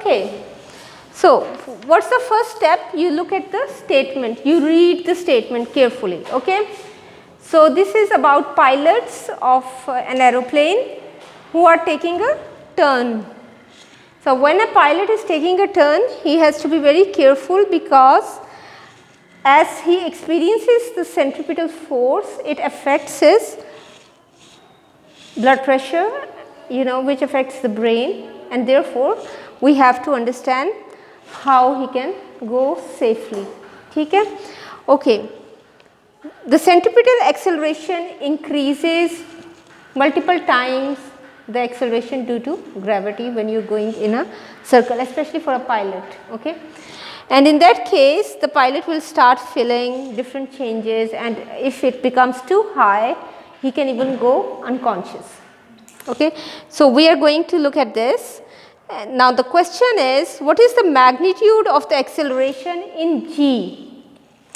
Okay. So, what is the first step? You look at the statement, you read the statement carefully. Okay. So, this is about pilots of an aeroplane who are taking a turn. So, when a pilot is taking a turn, he has to be very careful because as he experiences the centripetal force, it affects his blood pressure, which affects the brain, and therefore, we have to understand how he can go safely. Okay. The centripetal acceleration increases multiple times the acceleration due to gravity when you are going in a circle, especially for a pilot. Okay. And in that case, the pilot will start feeling different changes, and if it becomes too high, he can even go unconscious. Okay. So, we are going to look at this. Now, the question is, what is the magnitude of the acceleration in g?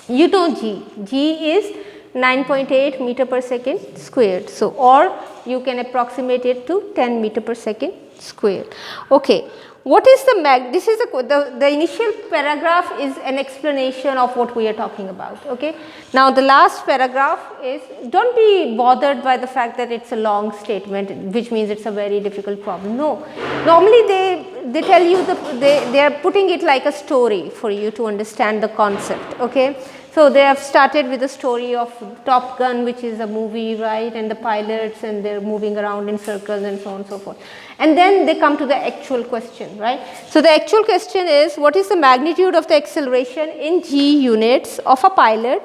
You know g. G is 9.8 meter per second squared. So, or you can approximate it to 10 meter per second squared. Okay. What is the this is the initial paragraph is an explanation of what we are talking about. Okay. Now, the last paragraph is, don't be bothered by the fact that it is a long statement, which means it is a very difficult problem. No, normally they tell you they are putting it like a story for you to understand the concept. Okay. So, they have started with the story of Top Gun, which is a movie, right, and the pilots, and they are moving around in circles and so on and so forth. And then they come to the actual question, right. So, the actual question is, what is the magnitude of the acceleration in g units of a pilot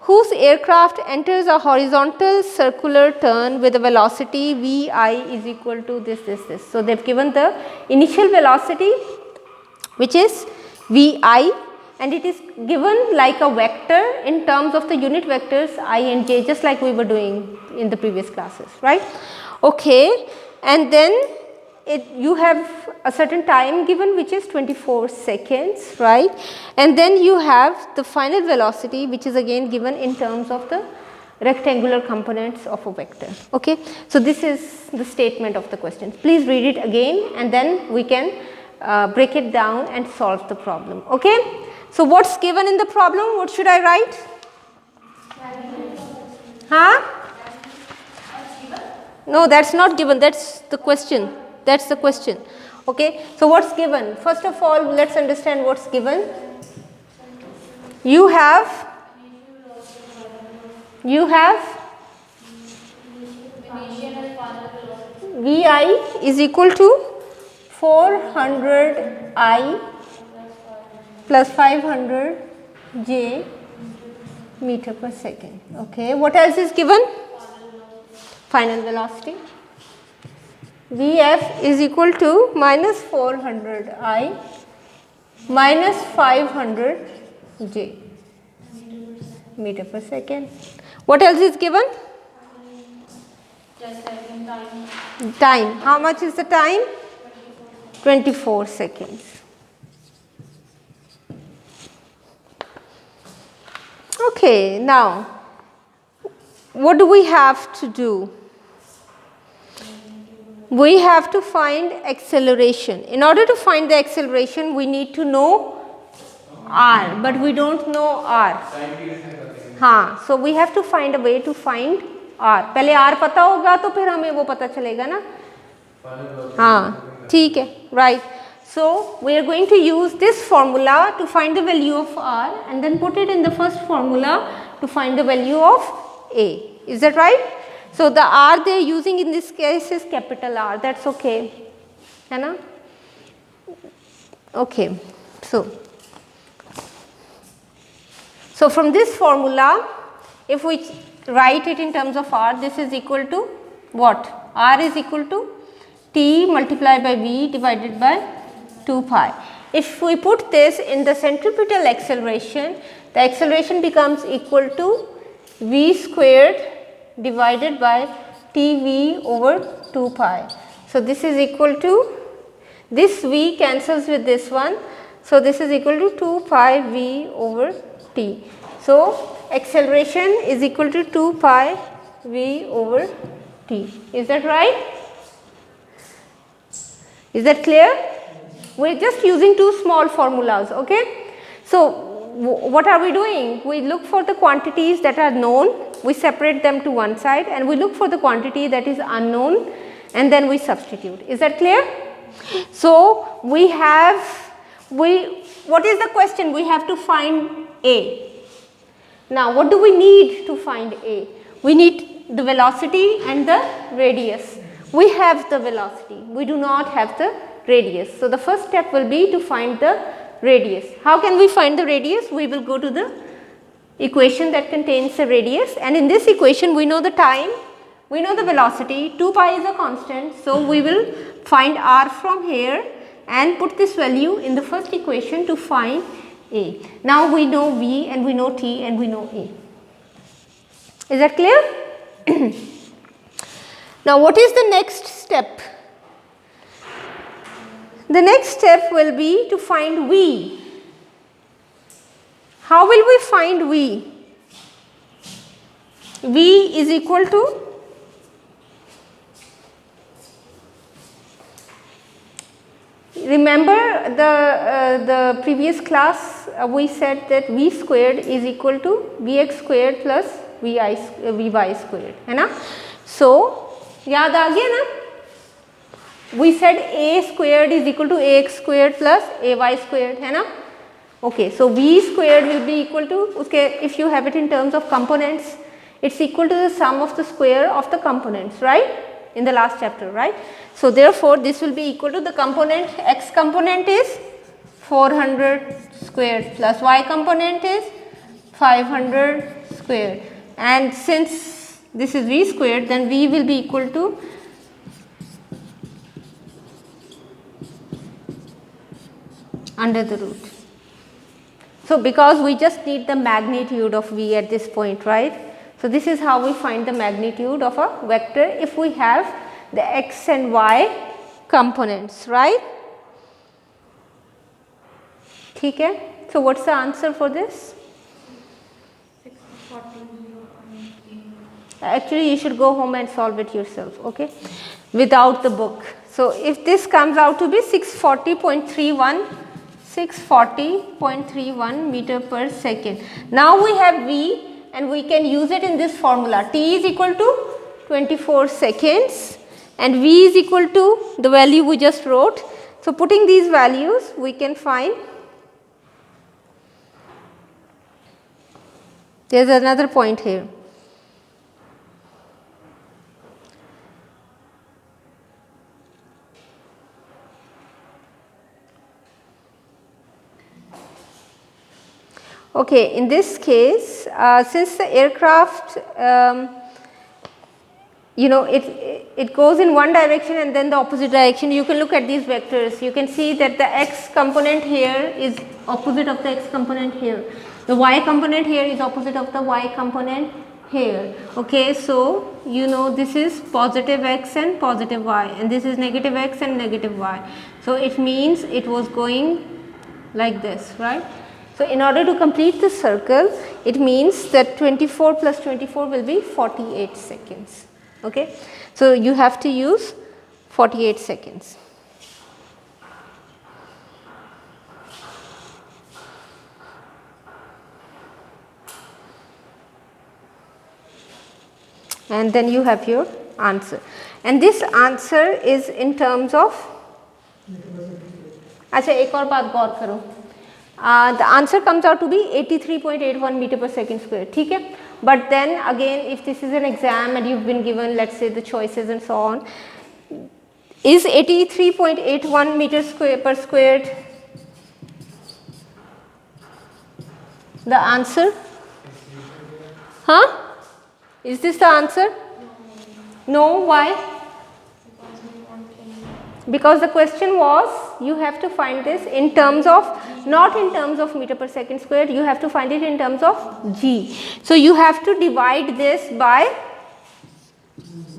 whose aircraft enters a horizontal circular turn with a velocity vi is equal to this. So, they have given the initial velocity, which is vi, and it is given like a vector in terms of the unit vectors I and j, just like we were doing in the previous classes, right. Okay. And then you have a certain time given, which is 24 seconds, right, and then you have the final velocity, which is again given in terms of the rectangular components of a vector. Okay. So, this is the statement of the question. Please read it again, and then we can break it down and solve the problem. Okay. So, what is given in the problem? What should I write? No, that is not given, that is the question. That is the question. Okay. So, what is given? First of all, let us understand what is given. You have Vi is equal to 400 I plus 500 j meter per second. Okay. What else is given? Final velocity. Vf is equal to minus 400 I minus 500 j meter per second. What else is given? Time. How much is the time? 24 seconds. Okay, now what do we have to do? We have to find acceleration. In order to find the acceleration, we need to know r, but we don't know r. So we have to find a way to find r. पहले r पता होगा तो फिर हमें वो पता चलेगा ना. ठीक है, right. So, we are going to use this formula to find the value of r, and then put it in the first formula to find the value of a. Is that right? So, the r they are using in this case is capital R, that is okay. है ना? Okay. So, from this formula, if we write it in terms of r, this is equal to what? R is equal to T multiplied by V divided by 2 pi. If we put this in the centripetal acceleration, the acceleration becomes equal to V squared divided by Tv over 2 pi. So, this is equal to, this V cancels with this one. So, this is equal to 2 pi V over T. So, acceleration is equal to 2 pi V over T. Is that right? Is that clear? We're just using two small formulas, okay. So what are we doing? We look for the quantities that are known, we separate them to one side, and we look for the quantity that is unknown, and then we substitute. Is that clear? So we have, what is the question? We have to find A. Now what do we need to find A? We need the velocity and the radius. We have the velocity, we do not have the radius. So the first step will be to find the radius. How can we find the radius? We will go to the equation that contains the radius, and in this equation we know the time, we know the velocity, 2 pi is a constant. So we will find r from here and put this value in the first equation to find A. Now we know V and we know T and we know A. Is that clear? Now what is the next step? The next step will be to find V. How will we find V? V is equal to remember the previous class we said that V squared is equal to Vx squared plus Vy squared, है ना? So याद आ गया ना? We said A squared is equal to Ax squared plus Ay squared, है ना? Okay, so V squared will be equal to, okay, if you have it in terms of components, it's equal to the sum of the square of the components, right? In the last chapter, right? So therefore this will be equal to the component, x component is 400 squared plus y component is 500 squared, and since this is V squared, then V will be equal to under the root. So because we just need the magnitude of V at this point, right? So this is how we find the magnitude of a vector if we have the x and y components, right? ठीक है? So what's the answer for this? 640.8. Actually you should go home and solve it yourself, okay, without the book. So if this comes out to be 640.31 meter per second. Now we have V and we can use it in this formula. T is equal to 24 seconds and V is equal to the value we just wrote. So putting these values we can find, there is another point here. Okay, in this case, since the aircraft, it goes in one direction and then the opposite direction, you can look at these vectors. You can see that the x component here is opposite of the x component here. The y component here is opposite of the y component here. Okay, so you know this is positive x and positive y, and this is negative x and negative y. So it means it was going like this, right? So in order to complete the circle, it means that 24 plus 24 will be 48 seconds. Okay, so you have to use 48 seconds. And then you have your answer, and this answer is in terms of, अच्छा एक और बात गौर करो, the answer comes out to be 83.81 meter per second square, ठीक है? But then again, if this is an exam and you've been given, let's say, the choices and so on, is 83.81 meter per squared the answer? Huh? Is this the answer? No, why? Because the question was, you have to find this in terms of, not in terms of meter per second squared, you have to find it in terms of g. So you have to divide this by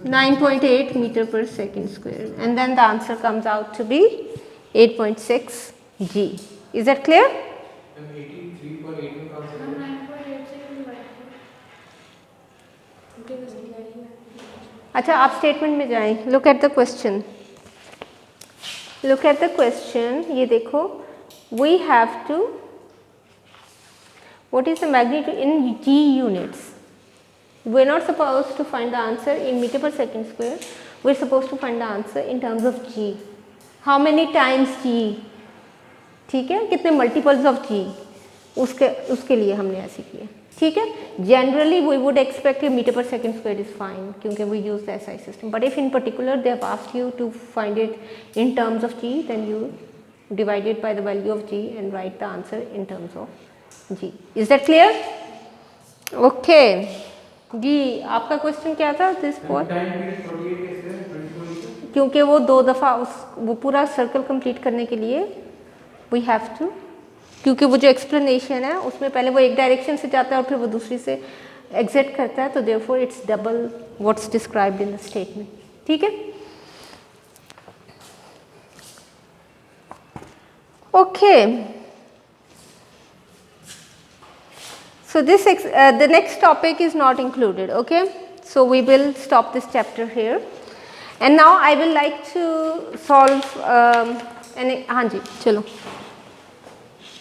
9.8 meter per second squared, and then the answer comes out to be 8.6 g. Is that clear? And 83.81 comes out. 9.8 seconds by 4. अच्छा, आप statement में जाएं. Look at the question. look at the question. ये देखो, we have to, what is the magnitude in G units? We're not supposed to find the answer in meter per second square. We're supposed to find the answer in terms of G. How many times G? ठीक है, कितने multiples of G? उसके लिए हमने ऐसे किया. ठीक है, generally we would expect metre per second square is fine क्योंकि we use the SI system, but if in particular they have asked you to find it in terms of G, then you divide it by the value of G and write the answer in terms of G. Is that clear? Okay. जी, आपका question क्या था this point? क्योंकि वो 2 दफ़ा वो पूरा circle complete करने के लिए वी हैव टू, क्योंकि वो जो एक्सप्लेनेशन है उसमें पहले वो एक डायरेक्शन से जाता है और फिर वो दूसरी से एग्जिट करता है, तो therefore it's double what's described in the statement. ठीक है, okay. So this the next topic is not included. Okay, so we will stop this chapter here, and now I will like to solve हाँ जी चलो.